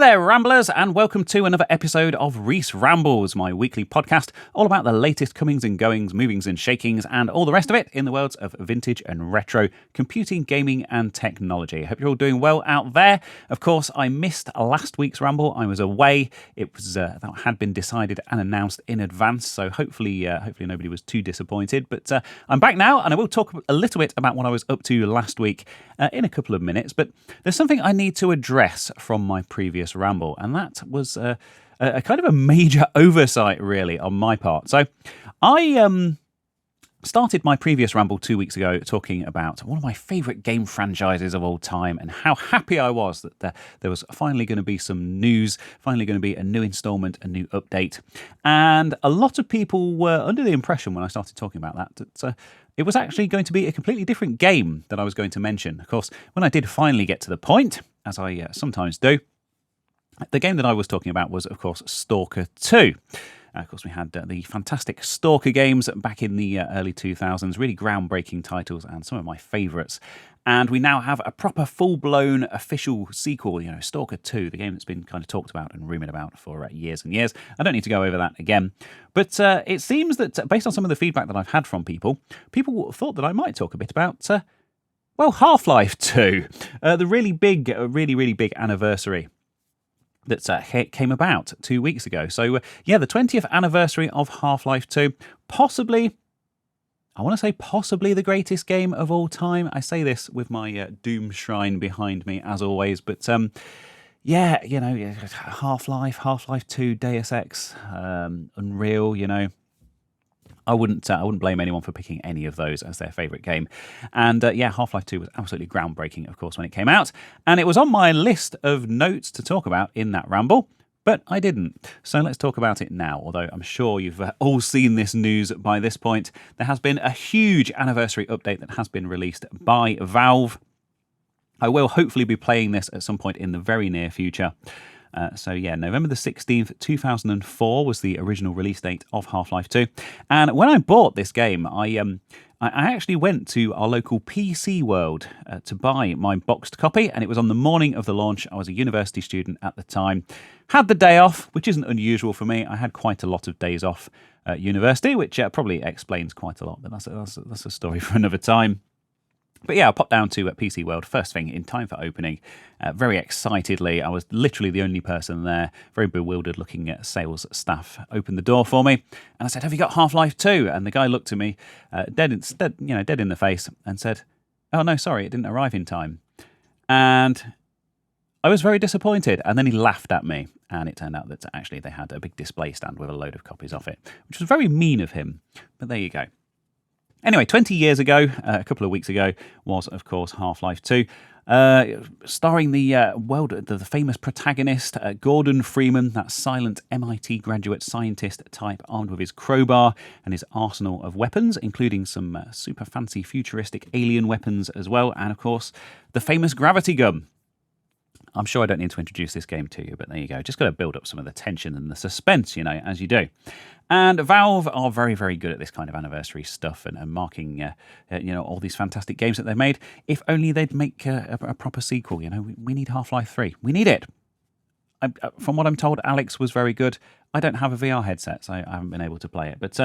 there, Ramblers, and welcome to another episode of Reese Rambles, my weekly podcast all about the latest comings and goings, movings and shakings, and all the rest of it in the worlds of vintage and retro computing, gaming, and technology. I hope you're all doing well out there. Of course, I missed last week's Ramble. I was away. It was that had been decided and announced in advance, so hopefully nobody was too disappointed. But I'm back now, and I will talk a little bit about what I was up to last week in a couple of minutes. But there's something I need to address from my previous Ramble, and that was a kind of a major oversight, really, on my part. So I started my previous Ramble 2 weeks ago talking about one of my favourite game franchises of all time and how happy I was that there was finally going to be some news, finally going to be a new instalment, a new update. And a lot of people were under the impression when I started talking about that it was actually going to be a completely different game that I was going to mention. Of course, when I did finally get to the point, as I sometimes do, the game that I was talking about was, of course, Stalker 2. Of course, we had the fantastic Stalker games back in the early 2000s, really groundbreaking titles and some of my favourites. And we now have a proper full-blown official sequel, Stalker 2, the game that's been kind of talked about and rumoured about for years and years. I don't need to go over that again. But it seems that, based on some of the feedback that I've had from people thought that I might talk a bit about, Half-Life 2, the really big anniversary that came about 2 weeks ago. So, the 20th anniversary of Half-Life 2, possibly the greatest game of all time. I say this with my Doom Shrine behind me, as always, but Half-Life 2, Deus Ex, Unreal, I wouldn't blame anyone for picking any of those as their favourite game. And Half-Life 2 was absolutely groundbreaking, of course, when it came out. And it was on my list of notes to talk about in that Ramble, but I didn't. So let's talk about it now, although I'm sure you've all seen this news by this point. There has been a huge anniversary update that has been released by Valve. I will hopefully be playing this at some point in the very near future. November the 16th, 2004 was the original release date of Half-Life 2. And when I bought this game, I actually went to our local PC World to buy my boxed copy, and it was on the morning of the launch. I was a university student at the time. Had the day off, which isn't unusual for me. I had quite a lot of days off at university, which probably explains quite a lot, but that's a story for another time. But I popped down to PC World first thing in time for opening, very excitedly. I was literally the only person there, very bewildered looking at sales staff opened the door for me. And I said, "Have you got Half-Life 2? And the guy looked at me dead in the face and said, "Oh, no, sorry, it didn't arrive in time." And I was very disappointed. And then he laughed at me. And it turned out that actually they had a big display stand with a load of copies of it, which was very mean of him. But there you go. Anyway, 20 years ago, a couple of weeks ago, was, of course, Half-Life 2, starring the famous protagonist, Gordon Freeman, that silent MIT graduate scientist type armed with his crowbar and his arsenal of weapons, including some super fancy futuristic alien weapons as well, and, of course, the famous gravity gun. I'm sure I don't need to introduce this game to you, but there you go. Just got to build up some of the tension and the suspense, as you do. And Valve are very, very good at this kind of anniversary stuff and marking, all these fantastic games that they've made. If only they'd make a proper sequel. We need Half-Life 3. We need it. From what I'm told, Alex was very good. I don't have a VR headset, so I haven't been able to play it. But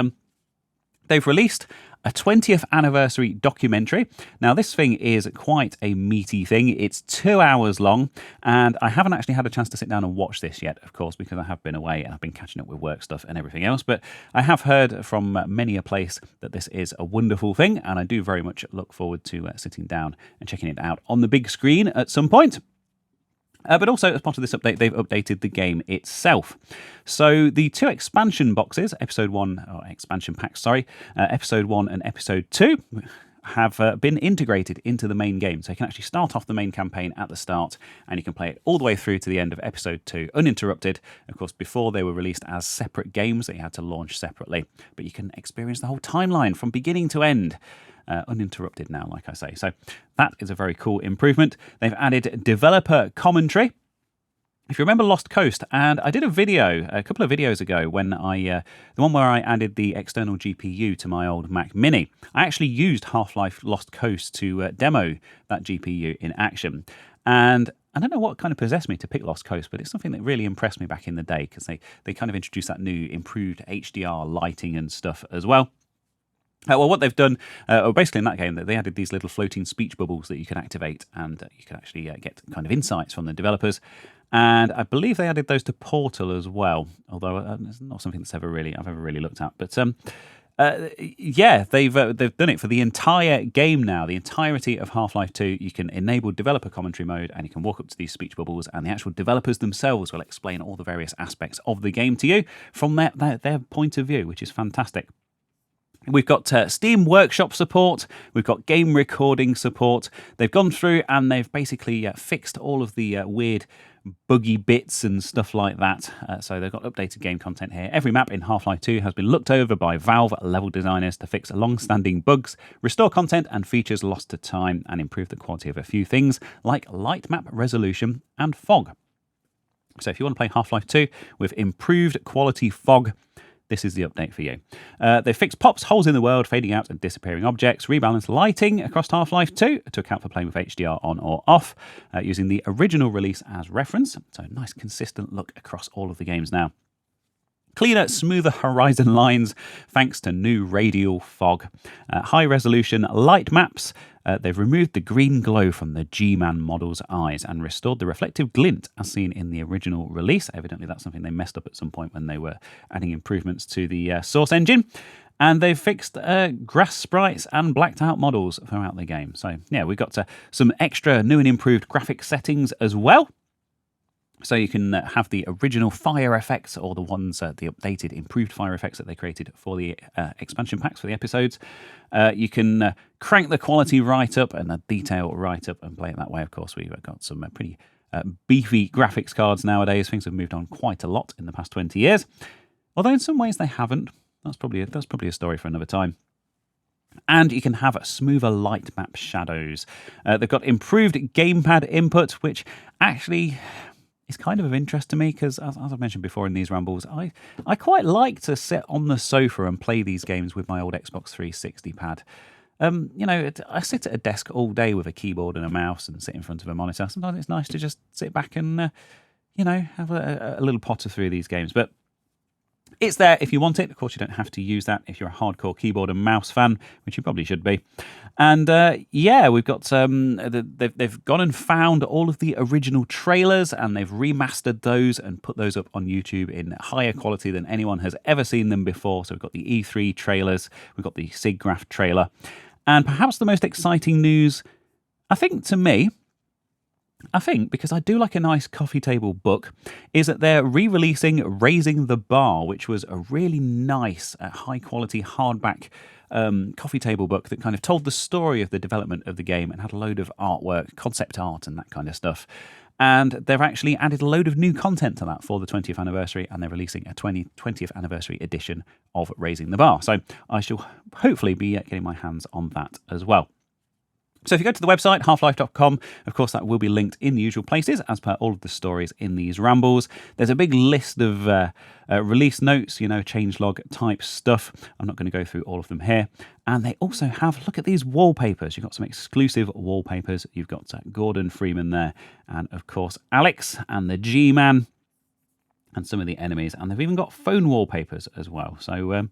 they've released a 20th anniversary documentary. Now, this thing is quite a meaty thing. It's 2 hours long, and I haven't actually had a chance to sit down and watch this yet, of course, because I have been away and I've been catching up with work stuff and everything else. But I have heard from many a place that this is a wonderful thing, and I do very much look forward to sitting down and checking it out on the big screen at some point. But also, as part of this update, they've updated the game itself. So the two expansion boxes, Episode 1 and Episode 2, have been integrated into the main game. So you can actually start off the main campaign at the start, and you can play it all the way through to the end of Episode 2, uninterrupted. Of course, before they were released as separate games that you had to launch separately. But you can experience the whole timeline from beginning to end. Uninterrupted now, like I say. So that is a very cool improvement. They've added developer commentary. If you remember Lost Coast, and I did a video a couple of videos ago when the one where I added the external GPU to my old Mac Mini. I actually used Half-Life Lost Coast to demo that GPU in action. And I don't know what kind of possessed me to pick Lost Coast, but it's something that really impressed me back in the day because they kind of introduced that new improved HDR lighting and stuff as well. Well, what they've done, basically in that game, they added these little floating speech bubbles that you could activate, and you could actually get kind of insights from the developers. And I believe they added those to Portal as well, although it's not something that's I've ever really looked at. But yeah, they've done it for the entire game now, the entirety of Half-Life 2. You can enable developer commentary mode, and you can walk up to these speech bubbles, and the actual developers themselves will explain all the various aspects of the game to you from their point of view, which is fantastic. We've got Steam Workshop support. We've got game recording support. They've gone through and they've basically fixed all of the weird buggy bits and stuff like that. So they've got updated game content here. Every map in Half-Life 2 has been looked over by Valve level designers to fix long-standing bugs, restore content and features lost to time, and improve the quality of a few things like light map resolution and fog. So if you want to play Half-Life 2 with improved quality fog, this is the update for you. They fixed pops, holes in the world, fading out and disappearing objects, rebalanced lighting across Half-Life 2 to account for playing with HDR on or off, using the original release as reference. So a nice consistent look across all of the games now. Cleaner, smoother horizon lines thanks to new radial fog. High-resolution light maps. They've removed the green glow from the G-Man model's eyes and restored the reflective glint as seen in the original release. Evidently, that's something they messed up at some point when they were adding improvements to the source engine. And they've fixed grass sprites and blacked out models throughout the game. So, yeah, we've got some extra new and improved graphic settings as well. So you can have the original fire effects or the ones, the updated, improved fire effects that they created for the expansion packs for the episodes. You can crank the quality right up and the detail right up and play it that way. Of course, we've got some pretty beefy graphics cards nowadays. Things have moved on quite a lot in the past 20 years. Although in some ways they haven't. That's probably a story for another time. And you can have smoother light map shadows. They've got improved gamepad input, which actually is kind of interest to me because, as I've mentioned before in these rambles, I quite like to sit on the sofa and play these games with my old Xbox 360 pad. I sit at a desk all day with a keyboard and a mouse and sit in front of a monitor. Sometimes it's nice to just sit back and, have a little potter through these games. But it's there if you want it. Of course, you don't have to use that if you're a hardcore keyboard and mouse fan, which you probably should be. And we've got they've gone and found all of the original trailers and they've remastered those and put those up on YouTube in higher quality than anyone has ever seen them before. So we've got the E3 trailers, we've got the SIGGRAPH trailer, and perhaps the most exciting news, I think, to me, because I do like a nice coffee table book, is that they're re-releasing Raising the Bar, which was a really nice, high-quality hardback coffee table book that kind of told the story of the development of the game and had a load of artwork, concept art and that kind of stuff. And they've actually added a load of new content to that for the 20th anniversary, and they're releasing a 20th anniversary edition of Raising the Bar. So I shall hopefully be getting my hands on that as well. So if you go to the website, halflife.com, of course, that will be linked in the usual places, as per all of the stories in these rambles. There's a big list of release notes, changelog type stuff. I'm not going to go through all of them here. And they also have, look at these wallpapers. You've got some exclusive wallpapers. You've got Gordon Freeman there, and of course, Alex and the G-Man, and some of the enemies. And they've even got phone wallpapers as well. So,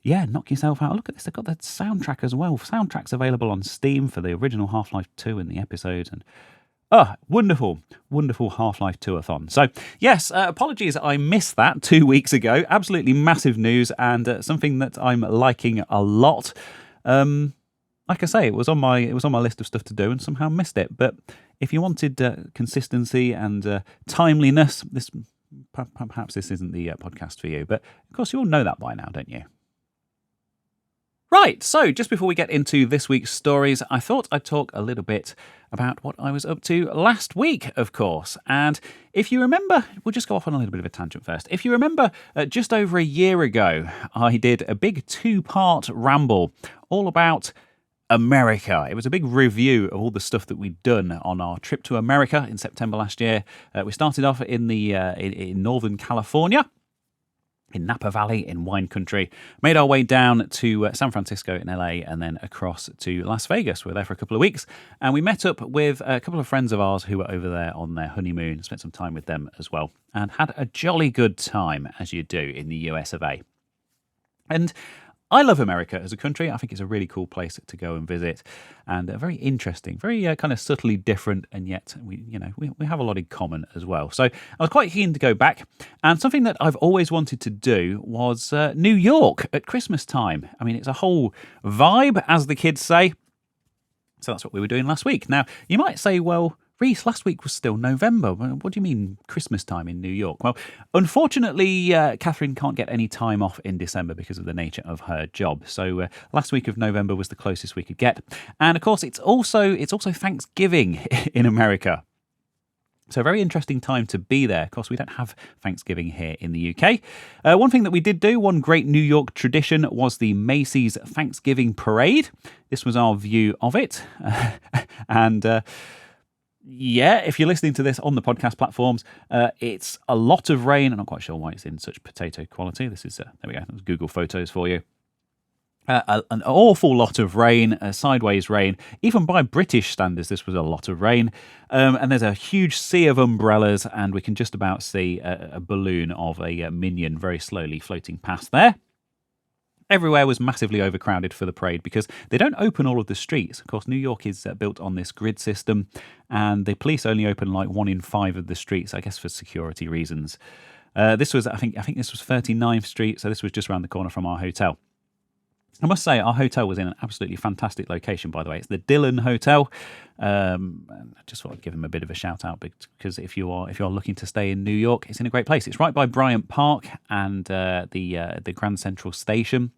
knock yourself out. Look at this. They've got the soundtrack as well. Soundtrack's available on Steam for the original Half-Life 2 and the episodes. And wonderful, wonderful Half-Life 2-a-thon. So, yes, apologies I missed that 2 weeks ago. Absolutely massive news and something that I'm liking a lot. Like I say, it was on my list of stuff to do and somehow missed it. But if you wanted consistency and timeliness, perhaps this isn't the podcast for you. But, of course, you all know that by now, don't you? Right, so just before we get into this week's stories, I thought I'd talk a little bit about what I was up to last week, of course. And if you remember, we'll just go off on a little bit of a tangent first. If you remember, just over a year ago, I did a big 2-part ramble all about America. It was a big review of all the stuff that we'd done on our trip to America in September last year. We started off in Northern California. in Napa Valley in wine country, made our way down to San Francisco in LA and then across to Las Vegas. We were there for a couple of weeks and we met up with a couple of friends of ours who were over there on their honeymoon, spent some time with them as well, and had a jolly good time, as you do in the US of A. And I love America as a country. I think it's a really cool place to go and visit, and very interesting, very kind of subtly different, and yet we have a lot in common as well. So I was quite keen to go back, and something that I've always wanted to do was New York at Christmas time. I mean, it's a whole vibe, as the kids say. So that's what we were doing last week. Now, you might say, well, Reese, last week was still November. What do you mean Christmas time in New York? Well, unfortunately, Catherine can't get any time off in December because of the nature of her job. So last week of November was the closest we could get. And of course, it's also Thanksgiving in America. So a very interesting time to be there. Of course, we don't have Thanksgiving here in the UK. One thing that we did do, one great New York tradition, was the Macy's Thanksgiving Parade. This was our view of it. Yeah, if you're listening to this on the podcast platforms, it's a lot of rain. I'm not quite sure why it's in such potato quality. This is, there we go, that was Google Photos for you. An awful lot of rain, sideways rain. Even by British standards, this was a lot of rain. And there's a huge sea of umbrellas, and we can just about see a balloon of a minion very slowly floating past there. Everywhere was massively overcrowded for the parade because they don't open all of the streets. Of course, New York is built on this grid system, and the police only open like 1 in 5 of the streets, I guess for security reasons. This was, I think this was 39th Street, so this was just around the corner from our hotel. I must say, our hotel was in an absolutely fantastic location, by the way. It's the Dillon Hotel. I just thought I'd give them a bit of a shout out because if you are looking to stay in New York, it's in a great place. It's right by Bryant Park and the Grand Central Station.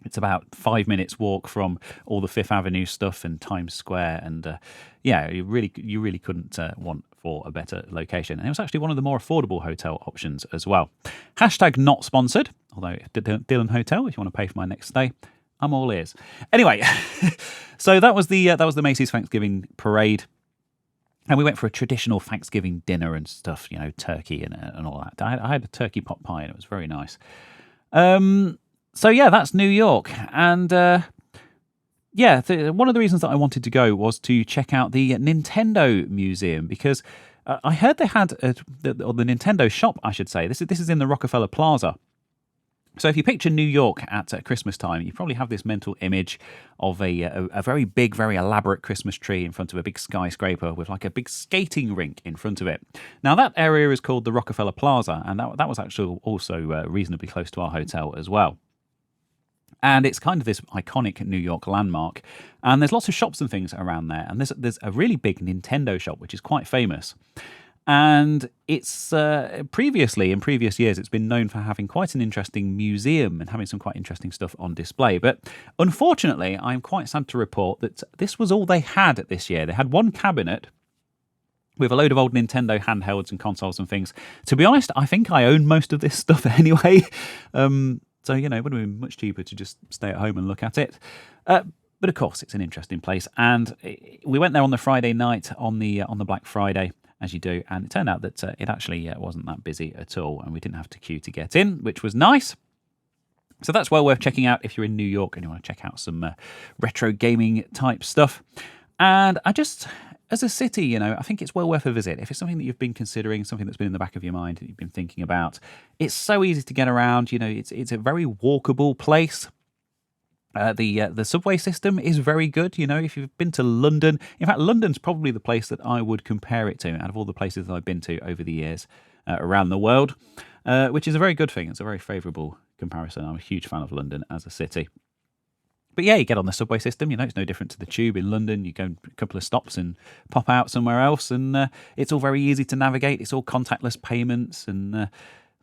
It's about 5 minutes walk from all the Fifth Avenue stuff and Times Square, and you really couldn't want for a better location. And it was actually one of the more affordable hotel options as well. Hashtag not sponsored, although Dillon Hotel, if you want to pay for my next stay, I'm all ears. Anyway, so that was the Macy's Thanksgiving Parade. And we went for a traditional Thanksgiving dinner and stuff, turkey and all that. I had a turkey pot pie and it was very nice. So yeah, that's New York, and one of the reasons that I wanted to go was to check out the Nintendo Museum, because I heard they had the Nintendo shop, I should say. This is in the Rockefeller Plaza. So if you picture New York at Christmas time, you probably have this mental image of a very big, very elaborate Christmas tree in front of a big skyscraper with like a big skating rink in front of it. Now that area is called the Rockefeller Plaza, and that was actually also reasonably close to our hotel as well. And it's kind of this iconic New York landmark. And there's lots of shops and things around there. And there's a really big Nintendo shop, which is quite famous. And it's in previous years, it's been known for having quite an interesting museum and having some quite interesting stuff on display. But unfortunately, I'm quite sad to report that this was all they had this year. They had one cabinet with a load of old Nintendo handhelds and consoles and things. To be honest, I think I own most of this stuff anyway. So, it would have been much cheaper to just stay at home and look at it. But of course, it's an interesting place. And we went there on the Friday night, on the Black Friday, as you do. And it turned out that it actually wasn't that busy at all. And we didn't have to queue to get in, which was nice. So that's well worth checking out if you're in New York and you want to check out some retro gaming type stuff. And as a city, I think it's well worth a visit. If it's something that you've been considering, something that's been in the back of your mind that you've been thinking about, it's so easy to get around. It's a very walkable place. The subway system is very good. If you've been to London, in fact, London's probably the place that I would compare it to out of all the places that I've been to over the years around the world, which is a very good thing. It's a very favourable comparison. I'm a huge fan of London as a city. But yeah, you get on the subway system, it's no different to the tube in London. You go a couple of stops and pop out somewhere else, and it's all very easy to navigate. It's all contactless payments, and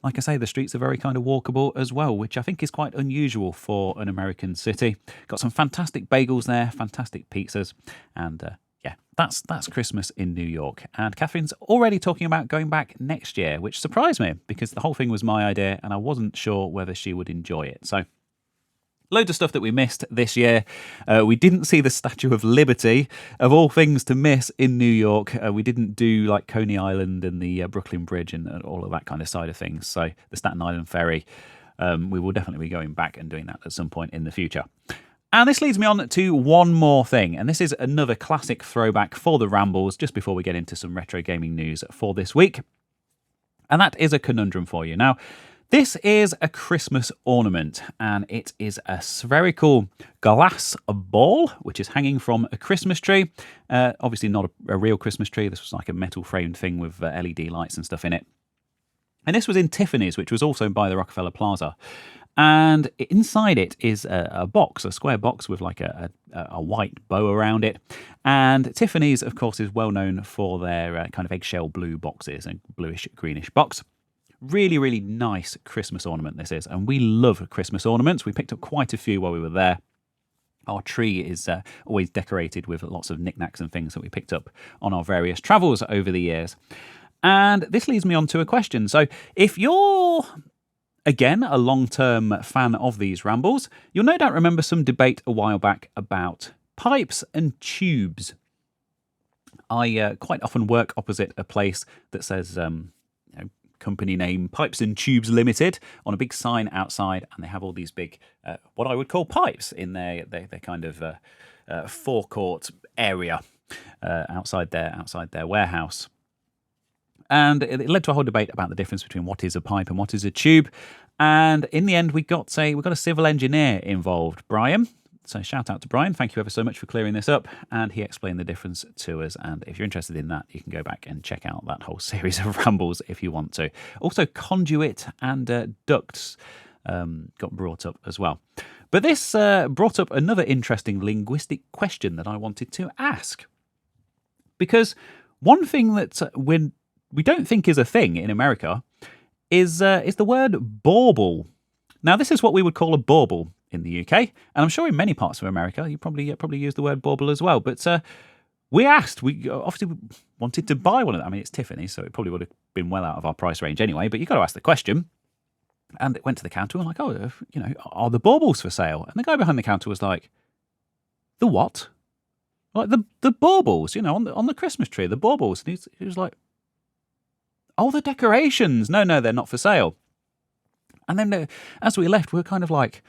like I say, the streets are very kind of walkable as well, which I think is quite unusual for an American city. Got some fantastic bagels there, fantastic pizzas, and that's Christmas in New York. And Catherine's already talking about going back next year, which surprised me because the whole thing was my idea, and I wasn't sure whether she would enjoy it. So Loads of stuff that we missed this year. We didn't see the Statue of Liberty, of all things to miss in New York. We didn't do like Coney Island and the Brooklyn Bridge and all of that kind of side of things. So the Staten Island Ferry, we will definitely be going back and doing that at some point in the future. And this leads me on to one more thing, and this is another classic throwback for the Rambles, just before we get into some retro gaming news for this week. And that is a conundrum for you. Now, this is a Christmas ornament, and it is a spherical glass ball, which is hanging from a Christmas tree. Obviously not a real Christmas tree. This was like a metal framed thing with LED lights and stuff in it. And this was in Tiffany's, which was also by the Rockefeller Plaza. And inside it is a box, a square box with like a white bow around it. And Tiffany's, of course, is well known for their kind of eggshell blue boxes and bluish greenish box. Really, really nice Christmas ornament this is. And we love Christmas ornaments. We picked up quite a few while we were there. Our tree is always decorated with lots of knickknacks and things that we picked up on our various travels over the years. And this leads me on to a question. So if you're, again, a long-term fan of these rambles, you'll no doubt remember some debate a while back about pipes and tubes. I quite often work opposite a place that says company name Pipes and Tubes Limited on a big sign outside, and they have all these big what I would call pipes in their kind of forecourt area outside their warehouse. And it led to a whole debate about the difference between what is a pipe and what is a tube. And in the end, we got a civil engineer involved, Brian. So shout out to Brian. Thank you ever so much for clearing this up. And he explained the difference to us. And if you're interested in that, you can go back and check out that whole series of rambles if you want to. Also, conduit and ducts got brought up as well. But this brought up another interesting linguistic question that I wanted to ask. Because one thing that we don't think is a thing in America is the word bauble. Now, this is what we would call a bauble in the UK, and I'm sure in many parts of America you probably use the word bauble as well. But we obviously wanted to buy one of them. I mean, it's Tiffany, so it probably would have been well out of our price range anyway. But you got to ask the question. And it went to the counter and like, are the baubles for sale? And the guy behind the counter was like, the what? Like the baubles, on the Christmas tree, the baubles. And he was like, oh, the decorations. No, they're not for sale. And then as we left, we were kind of like,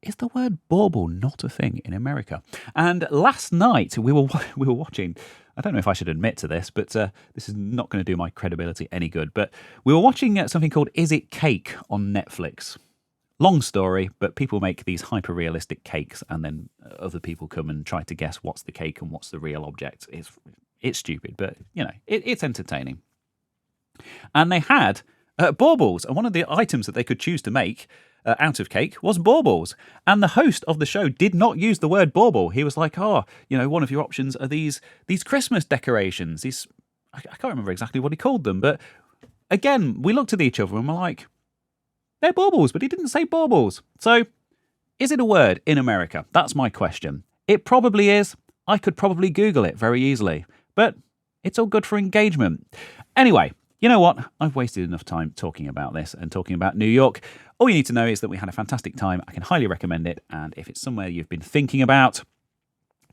is the word bauble not a thing in America? And last night we were watching, I don't know if I should admit to this, but this is not going to do my credibility any good, but we were watching something called Is It Cake on Netflix. Long story, but people make these hyper-realistic cakes and then other people come and try to guess what's the cake and what's the real object. It's stupid, but, it's entertaining. And they had baubles, and one of the items that they could choose to make out of cake was baubles. And the host of the show did not use the word bauble. He was like, one of your options are these Christmas decorations. I can't remember exactly what he called them, but again, we looked at each other and we're like, they're baubles, but he didn't say baubles. So, is it a word in America? That's my question. It probably is. I could probably Google it very easily, but it's all good for engagement. Anyway, you know what? I've wasted enough time talking about this and talking about New York. All you need to know is that we had a fantastic time. I can highly recommend it. And if it's somewhere you've been thinking about,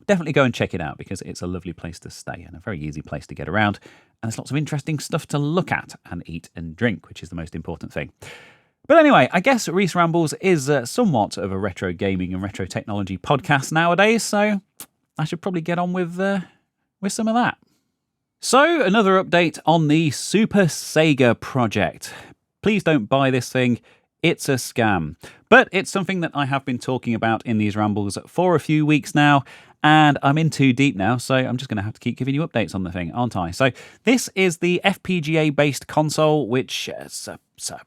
definitely go and check it out because it's a lovely place to stay and a very easy place to get around. And there's lots of interesting stuff to look at and eat and drink, which is the most important thing. But anyway, I guess Reese Rambles is somewhat of a retro gaming and retro technology podcast nowadays. So I should probably get on with some of that. So, another update on the SuperSega project. Please don't buy this thing. It's a scam. But it's something that I have been talking about in these rambles for a few weeks now, and I'm in too deep now, so I'm just going to have to keep giving you updates on the thing, aren't I? So, this is the FPGA-based console, which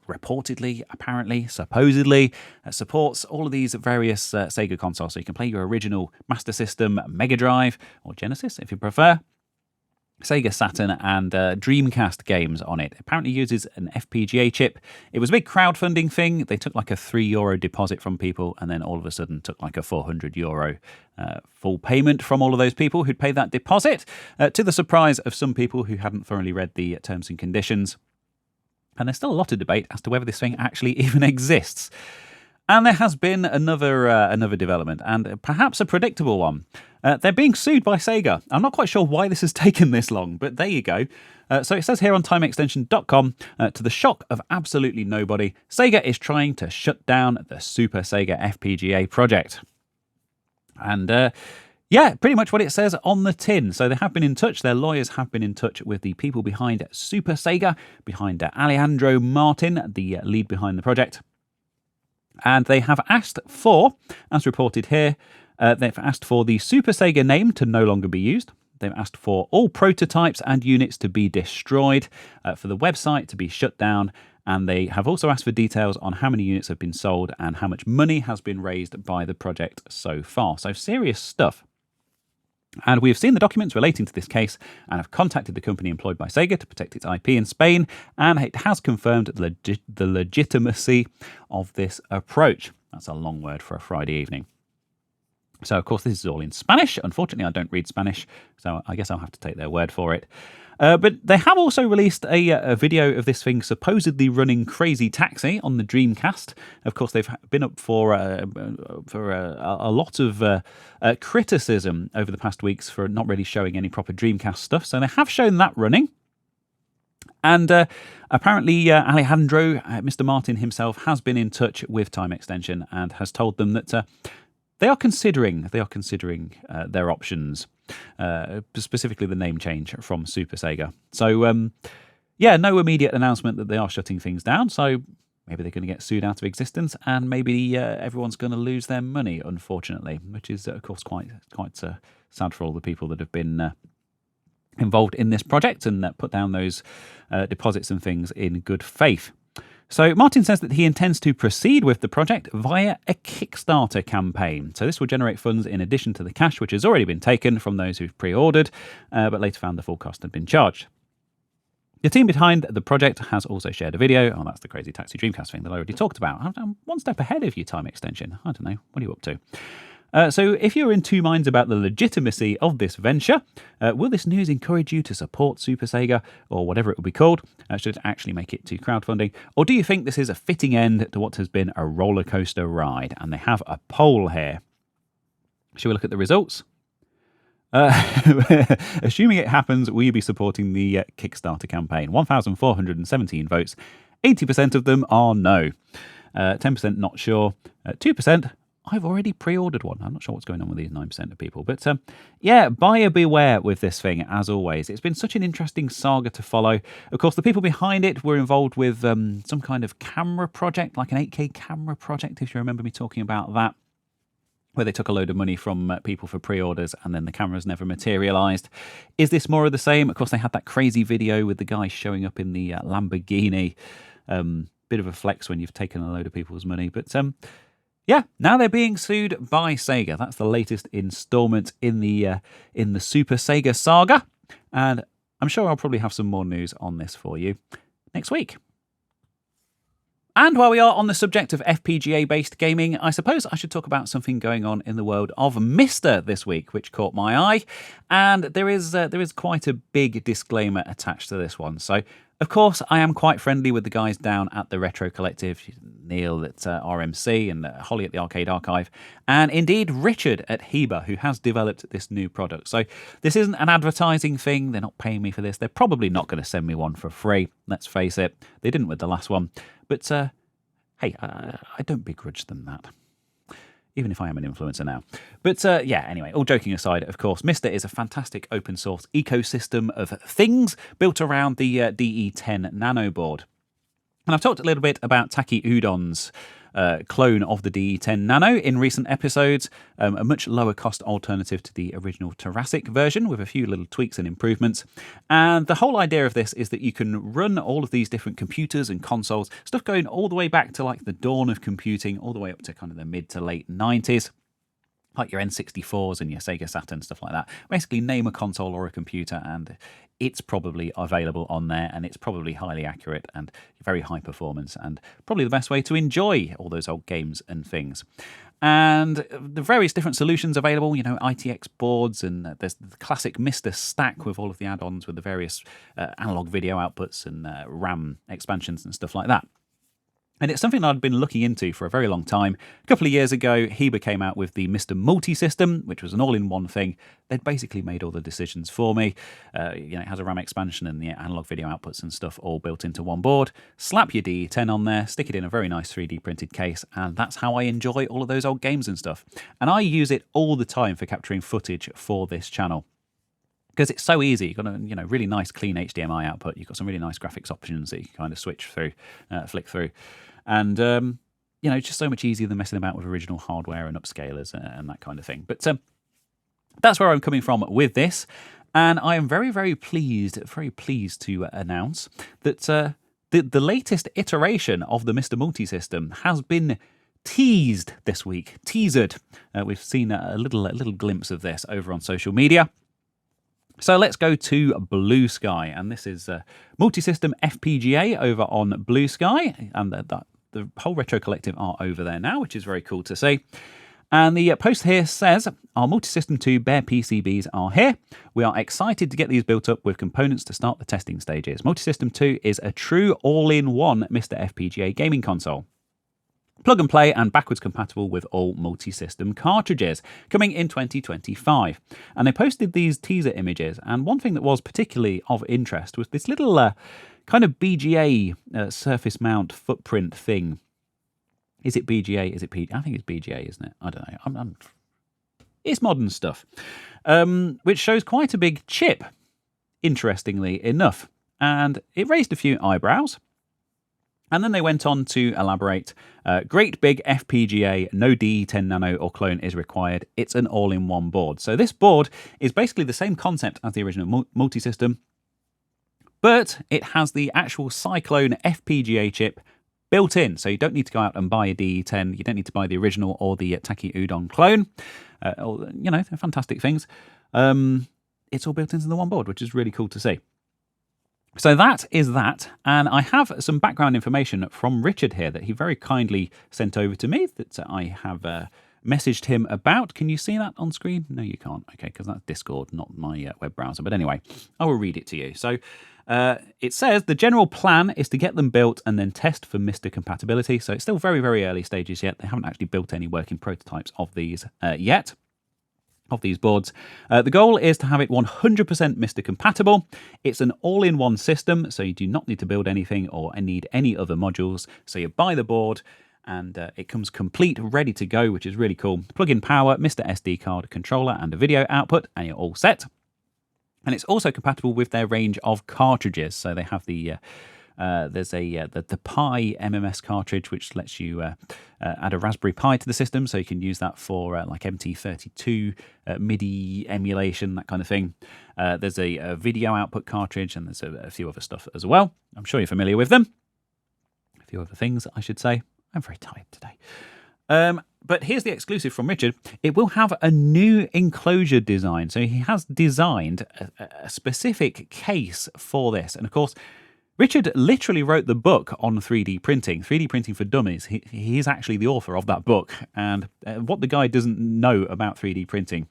reportedly, apparently, supposedly, supports all of these various Sega consoles. So you can play your original Master System, Mega Drive, or Genesis, if you prefer, Sega Saturn and Dreamcast games on it. It apparently uses an FPGA chip. It was a big crowdfunding thing. They took like a €3 deposit from people and then all of a sudden took like a €400 full payment from all of those people who'd paid that deposit, to the surprise of some people who hadn't thoroughly read the terms and conditions. And there's still a lot of debate as to whether this thing actually even exists. And there has been another development, and perhaps a predictable one. They're being sued by Sega. I'm not quite sure why this has taken this long, but there you go. So it says here on TimeExtension.com, to the shock of absolutely nobody, Sega is trying to shut down the Super Sega FPGA project. And yeah, pretty much what it says on the tin. So they have been in touch. Their lawyers have been in touch with the people behind Super Sega, behind Alejandro Martin, the lead behind the project. And they have asked for, as reported here, they've asked for the Super Sega name to no longer be used. They've asked for all prototypes and units to be destroyed, for the website to be shut down, and they have also asked for details on how many units have been sold and how much money has been raised by the project so far. So serious stuff. And we have seen the documents relating to this case and have contacted the company employed by Sega to protect its IP in Spain, and it has confirmed the legitimacy of this approach. That's a long word for a Friday evening. So, of course, this is all in Spanish. Unfortunately, I don't read Spanish, so I guess I'll have to take their word for it. But they have also released a video of this thing supposedly running Crazy Taxi on the Dreamcast. Of course, they've been up for a lot of criticism over the past weeks for not really showing any proper Dreamcast stuff. So they have shown that running. And apparently Alejandro, Mr. Martin himself, has been in touch with Time Extension and has told them that they are considering their options, specifically the name change from Super Sega. So, yeah, no immediate announcement that they are shutting things down. So maybe they're going to get sued out of existence, and maybe everyone's going to lose their money, unfortunately, which is, of course, quite sad for all the people that have been involved in this project and put down those deposits and things in good faith. So Martin says that he intends to proceed with the project via a Kickstarter campaign. So this will generate funds in addition to the cash which has already been taken from those who've pre-ordered, but later found the full cost had been charged. The team behind the project has also shared a video. Oh, that's the Crazy Taxi Dreamcast thing that I already talked about. I'm one step ahead of you, Time Extension. I don't know. What are you up to? So if you're in two minds about the legitimacy of this venture, will this news encourage you to support Super Sega, or whatever it will be called? Should it actually make it to crowdfunding? Or do you think this is a fitting end to what has been a roller coaster ride? And they have a poll here. Shall we look at the results? Assuming it happens, will you be supporting the Kickstarter campaign? 1,417 votes. 80% of them are no. 10% not sure. 2%. I've already pre-ordered one. I'm not sure what's going on with these 9% of people. But yeah, buyer beware with this thing, as always. It's been such an interesting saga to follow. Of course, the people behind it were involved with some kind of camera project, like an 8K camera project, if you remember me talking about that, where they took a load of money from people for pre-orders and then the cameras never materialised. Is this more of the same? Of course, they had that crazy video with the guy showing up in the Lamborghini. Bit of a flex when you've taken a load of people's money. But yeah, now they're being sued by Sega. That's the latest instalment in the Super Sega saga. And I'm sure I'll probably have some more news on this for you next week. And while we are on the subject of FPGA-based gaming, I suppose I should talk about something going on in the world of MiSTer this week, which caught my eye. And there is quite a big disclaimer attached to this one. So, of course, I am quite friendly with the guys down at the Retro Collective, Neil at RMC and Holly at the Arcade Archive, and indeed Richard at Heber, who has developed this new product. So this isn't an advertising thing. They're not paying me for this. They're probably not going to send me one for free. Let's face it. They didn't with the last one. But hey, I don't begrudge them that, even if I am an influencer now. But yeah, anyway, all joking aside, of course, MiSTer is a fantastic open source ecosystem of things built around the DE10 Nano board. And I've talked a little bit about Taki Udon's clone of the DE10 Nano in recent episodes, a much lower cost alternative to the original Thoracic version with a few little tweaks and improvements. And the whole idea of this is that you can run all of these different computers and consoles, stuff going all the way back to like the dawn of computing, all the way up to kind of the mid to late 90s. Like your N64s and your Sega Saturn, stuff like that. Basically, name a console or a computer and it's probably available on there, and it's probably highly accurate and very high performance, and probably the best way to enjoy all those old games and things. And the various different solutions available, you know, ITX boards, and there's the classic MiSTer stack with all of the add-ons with the various analog video outputs and RAM expansions and stuff like that. And it's something that I'd been looking into for a very long time. A couple of years ago, Heber came out with the MiSTer MultiSystem, which was an all-in-one thing. They'd basically made all the decisions for me. It has a RAM expansion and the analog video outputs and stuff all built into one board. Slap your DE10 on there, stick it in a very nice 3D printed case, and that's how I enjoy all of those old games and stuff. And I use it all the time for capturing footage for this channel. Because it's so easy. You've got a really nice clean HDMI output. You've got some really nice graphics options that you can kind of switch through, flick through. And, it's just so much easier than messing about with original hardware and upscalers and that kind of thing. But that's where I'm coming from with this. And I am very, very pleased to announce that the latest iteration of the MiSTer MultiSystem has been teased this week. Teasered. We've seen a little glimpse of this over on social media. So let's go to Blue Sky, and this is MultiSystem FPGA over on Blue Sky, and the whole Retro Collective are over there now, which is very cool to see. And the post here says, our MultiSystem 2 bare PCBs are here. We are excited to get these built up with components to start the testing stages. MultiSystem 2 is a true all-in-one MiSTer FPGA gaming console. Plug and play and backwards compatible with all multi-system cartridges, coming in 2025. And they posted these teaser images, and one thing that was particularly of interest was this little kind of BGA surface mount footprint thing. Is it BGA? Is it P? I think it's BGA, isn't it? I don't know. It's modern stuff, which shows quite a big chip, interestingly enough. And it raised a few eyebrows. And then they went on to elaborate, great big FPGA, no DE10 Nano or clone is required. It's an all-in-one board. So this board is basically the same concept as the original multi-system, but it has the actual Cyclone FPGA chip built in. So you don't need to go out and buy a DE10. You don't need to buy the original or the Taki Udon clone. They're fantastic things. It's all built into the one board, which is really cool to see. So that is that, and I have some background information from Richard here that he very kindly sent over to me that I have messaged him about. Can you see that on screen? No, you can't. Okay, because that's Discord, not my web browser. But anyway, I will read it to you. So it says the general plan is to get them built and then test for MiSTer compatibility. So it's still very, very early stages yet. They haven't actually built any working prototypes of these yet. Of these boards. The goal is to have it 100% MiSTer compatible. It's an all-in-one system, so you do not need to build anything or need any other modules. So you buy the board and it comes complete, ready to go, which is really cool. Plug-in power, MiSTer SD card, controller and a video output, and you're all set. And it's also compatible with their range of cartridges. So they have the there's the Pi MMS cartridge, which lets you add a Raspberry Pi to the system, so you can use that for like MT32 MIDI emulation, that kind of thing. There's a video output cartridge, and there's a few other stuff as well. I'm sure you're familiar with them. A few other things, I should say. I'm very tired today. But here's the exclusive from Richard. It will have a new enclosure design. So he has designed a specific case for this. And of course, Richard literally wrote the book on 3D printing, 3D printing for dummies. He's actually the author of that book. And what the guy doesn't know about 3D printing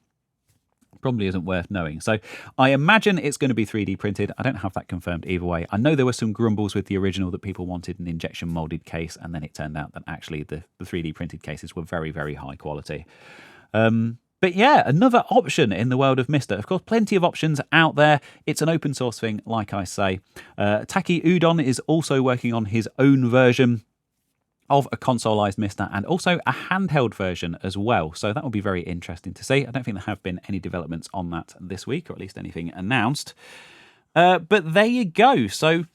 probably isn't worth knowing. So I imagine it's going to be 3D printed. I don't have that confirmed either way. I know there were some grumbles with the original that people wanted an injection molded case, and then it turned out that actually the 3D printed cases were very, very high quality. But yeah, another option in the world of MiSTer. Of course, plenty of options out there. It's an open source thing, like I say. Taki Udon is also working on his own version of a consoleized MiSTer and also a handheld version as well. So that will be very interesting to see. I don't think there have been any developments on that this week, or at least anything announced. But there you go. So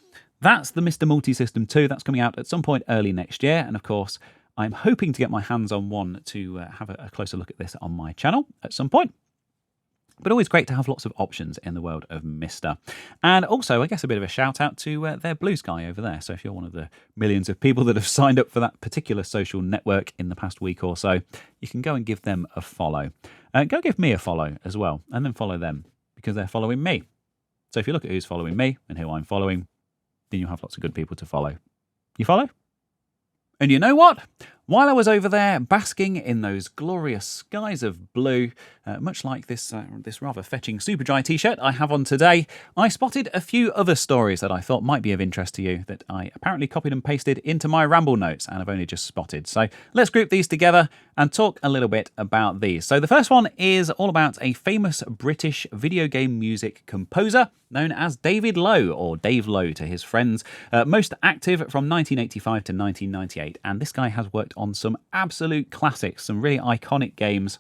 that's the MiSTer MultiSystem 2. That's coming out at some point early next year. And of course, I'm hoping to get my hands on one to have a closer look at this on my channel at some point. But always great to have lots of options in the world of MiSTer. And also, I guess, a bit of a shout out to their Blue Sky over there. So if you're one of the millions of people that have signed up for that particular social network in the past week or so, you can go and give them a follow. Go give me a follow as well, and then follow them, because they're following me. So if you look at who's following me and who I'm following, then you'll have lots of good people to follow. You follow? And you know what? While I was over there basking in those glorious skies of blue, much like this rather fetching Superdry t-shirt I have on today, I spotted a few other stories that I thought might be of interest to you that I apparently copied and pasted into my Ramble notes and have only just spotted. So let's group these together and talk a little bit about these. So the first one is all about a famous British video game music composer known as David Lowe, or Dave Lowe to his friends, most active from 1985 to 1998. And this guy has worked on some absolute classics, some really iconic games.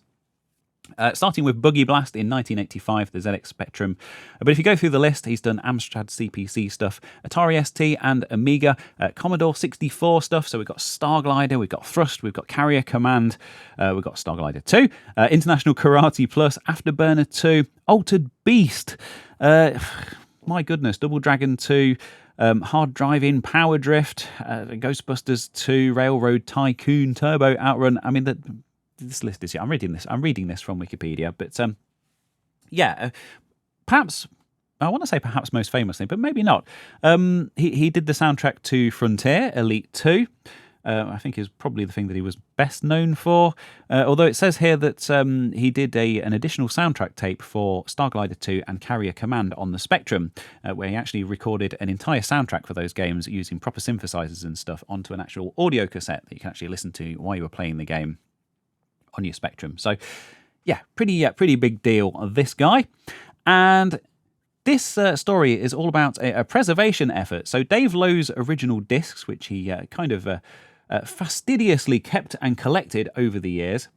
Starting with Boogie Blast in 1985, the ZX Spectrum. But if you go through the list, he's done Amstrad CPC stuff, Atari ST and Amiga, Commodore 64 stuff. So we've got Starglider, we've got Thrust, we've got Carrier Command, we've got Starglider 2, International Karate Plus, Afterburner 2, Altered Beast, my goodness, Double Dragon 2, Hard Drive-In, Power Drift, Ghostbusters 2, Railroad Tycoon, Turbo Outrun. I mean, this list is... I'm reading this from Wikipedia, but perhaps... I want to say perhaps most famously, but maybe not. He did the soundtrack to Frontier, Elite 2. I think is probably the thing that he was best known for. Although it says here that he did an additional soundtrack tape for Starglider 2 and Carrier Command on the Spectrum, where he actually recorded an entire soundtrack for those games using proper synthesizers and stuff onto an actual audio cassette that you can actually listen to while you were playing the game on your Spectrum. So, yeah, pretty big deal, this guy. And this story is all about a preservation effort. So Dave Lowe's original discs, which he fastidiously kept and collected over the years,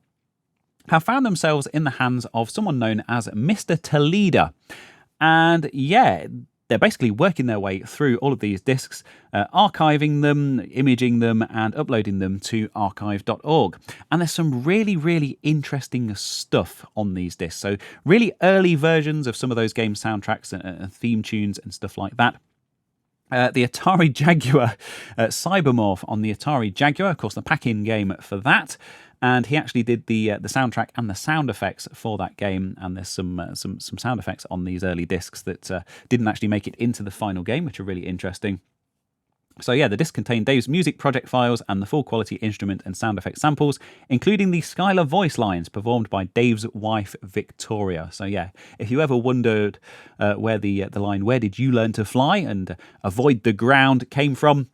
have found themselves in the hands of someone known as Mr. Toledo. And yeah, they're basically working their way through all of these discs, archiving them, imaging them, and uploading them to archive.org. And there's some really interesting stuff on these discs. So really early versions of some of those game soundtracks and theme tunes and stuff like that. The Atari Jaguar, Cybermorph on the Atari Jaguar, of course, the pack-in game for that. And he actually did the soundtrack and the sound effects for that game. And there's some sound effects on these early discs that didn't actually make it into the final game, which are really interesting. So yeah, the disc contained Dave's music project files and the full quality instrument and sound effect samples, including the Skylar voice lines performed by Dave's wife, Victoria. So yeah, if you ever wondered where the line, "Where did you learn to fly?" and "Avoid the ground" came from,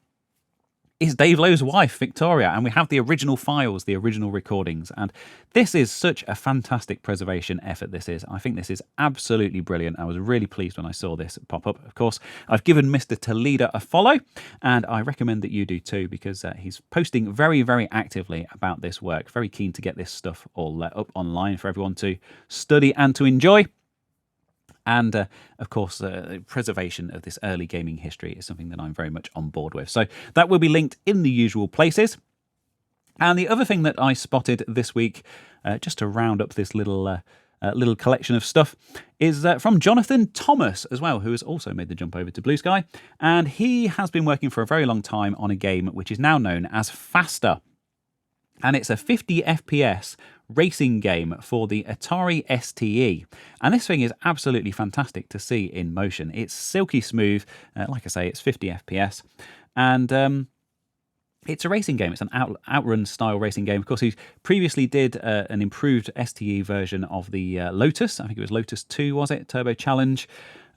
is Dave Lowe's wife, Victoria, and we have the original files, the original recordings. And this is such a fantastic preservation effort, this is. I think this is absolutely brilliant. I was really pleased when I saw this pop up. Of course, I've given Mr. Toledo a follow, and I recommend that you do too, because he's posting very actively about this work. Very keen to get this stuff all up online for everyone to study and to enjoy. And, of course, preservation of this early gaming history is something that I'm very much on board with. So that will be linked in the usual places. And the other thing that I spotted this week, just to round up this little collection of stuff, is from Jonathan Thomas as well, who has also made the jump over to Blue Sky. And he has been working for a very long time on a game which is now known as Faster. And it's a 50 FPS racing game for the Atari STE. And this thing is absolutely fantastic to see in motion. It's silky smooth. Like I say, it's 50 FPS. And it's a racing game. It's an outrun style racing game. Of course, he previously did an improved STE version of the Lotus. I think it was Lotus 2, was it? Turbo Challenge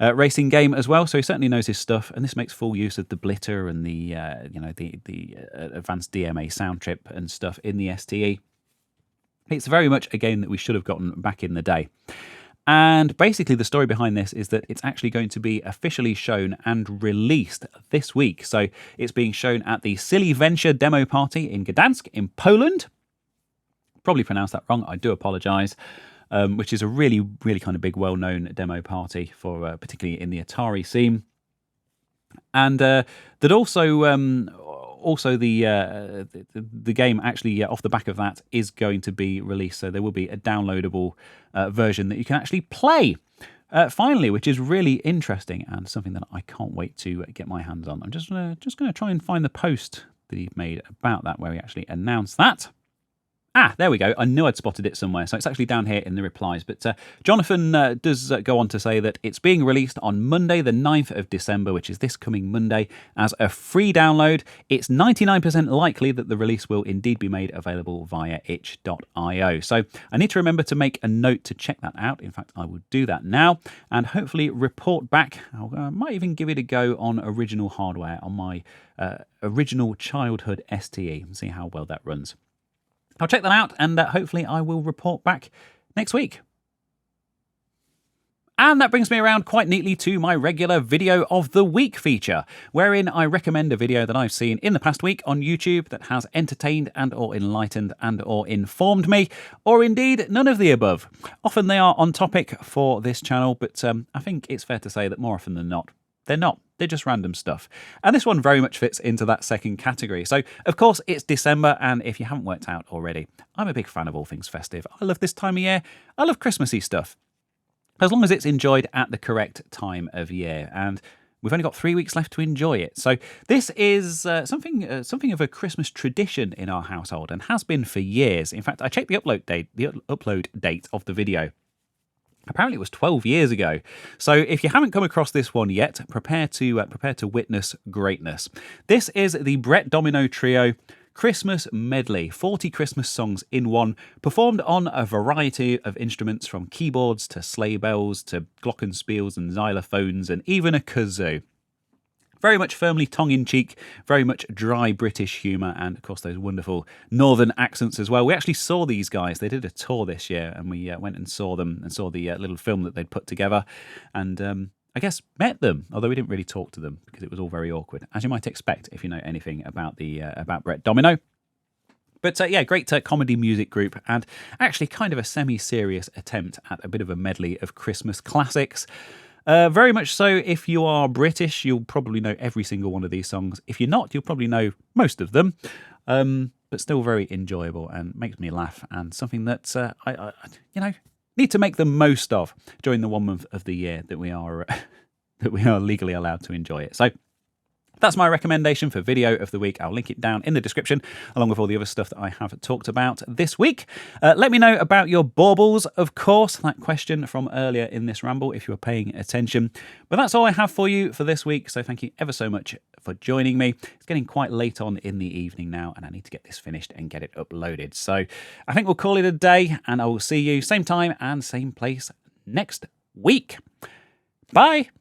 racing game as well. So he certainly knows his stuff. And this makes full use of the blitter and the advanced DMA sound trip and stuff in the STE. It's very much a game that we should have gotten back in the day. And basically the story behind this is that it's actually going to be officially shown and released this week. So it's being shown at the Silly Venture demo party in Gdansk in Poland. Probably pronounced that wrong. I do apologise. Which is a really kind of big, well-known demo party for particularly in the Atari scene. And that also the game actually off the back of that is going to be released, so there will be a downloadable version that you can actually play finally, which is really interesting and something that I can't wait to get my hands on. I'm just gonna try and find the post that he made about that where he actually announced that. Ah, there we go. I knew I'd spotted it somewhere. So it's actually down here in the replies. But Jonathan does go on to say that it's being released on Monday, the 9th of December, which is this coming Monday, as a free download. It's 99% likely that the release will indeed be made available via itch.io. So I need to remember to make a note to check that out. In fact, I will do that now and hopefully report back. I might even give it a go on original hardware, on my original childhood STE, and see how well that runs. I'll check that out, and hopefully I will report back next week. And that brings me around quite neatly to my regular Video of the Week feature, wherein I recommend a video that I've seen in the past week on YouTube that has entertained and or enlightened and or informed me, or indeed none of the above. Often they are on topic for this channel, but I think it's fair to say that more often than not, they're not. They're just random stuff. And this one very much fits into that second category. So, of course, it's December, and if you haven't worked out already, I'm a big fan of all things festive. I love this time of year. I love Christmassy stuff, as long as it's enjoyed at the correct time of year. And we've only got 3 weeks left to enjoy it. So this is something of a Christmas tradition in our household, and has been for years. In fact, I checked the upload date of the video. Apparently it was 12 years ago. So if you haven't come across this one yet, prepare to witness greatness. This is the Brett Domino Trio Christmas Medley, 40 Christmas songs in one, performed on a variety of instruments, from keyboards to sleigh bells to glockenspiels and xylophones and even a kazoo. Very much firmly tongue-in-cheek, very much dry British humour, and of course those wonderful northern accents as well. We actually saw these guys. They did a tour this year, and we went and saw them and saw the little film that they'd put together, and I guess met them, although we didn't really talk to them because it was all very awkward, as you might expect if you know anything about about Brett Domino. But yeah, great comedy music group, and actually kind of a semi-serious attempt at a bit of a medley of Christmas classics. Very much so. If you are British, you'll probably know every single one of these songs. If you're not, you'll probably know most of them. But still very enjoyable and makes me laugh, and something that I need to make the most of during the 1 month of the year that we are legally allowed to enjoy it. So that's my recommendation for Video of the Week. I'll link it down in the description, along with all the other stuff that I have talked about this week. Let me know about your baubles, of course, that question from earlier in this ramble, if you were paying attention. But that's all I have for you for this week, so thank you ever so much for joining me. It's getting quite late on in the evening now, and I need to get this finished and get it uploaded. So I think we'll call it a day, and I will see you same time and same place next week. Bye!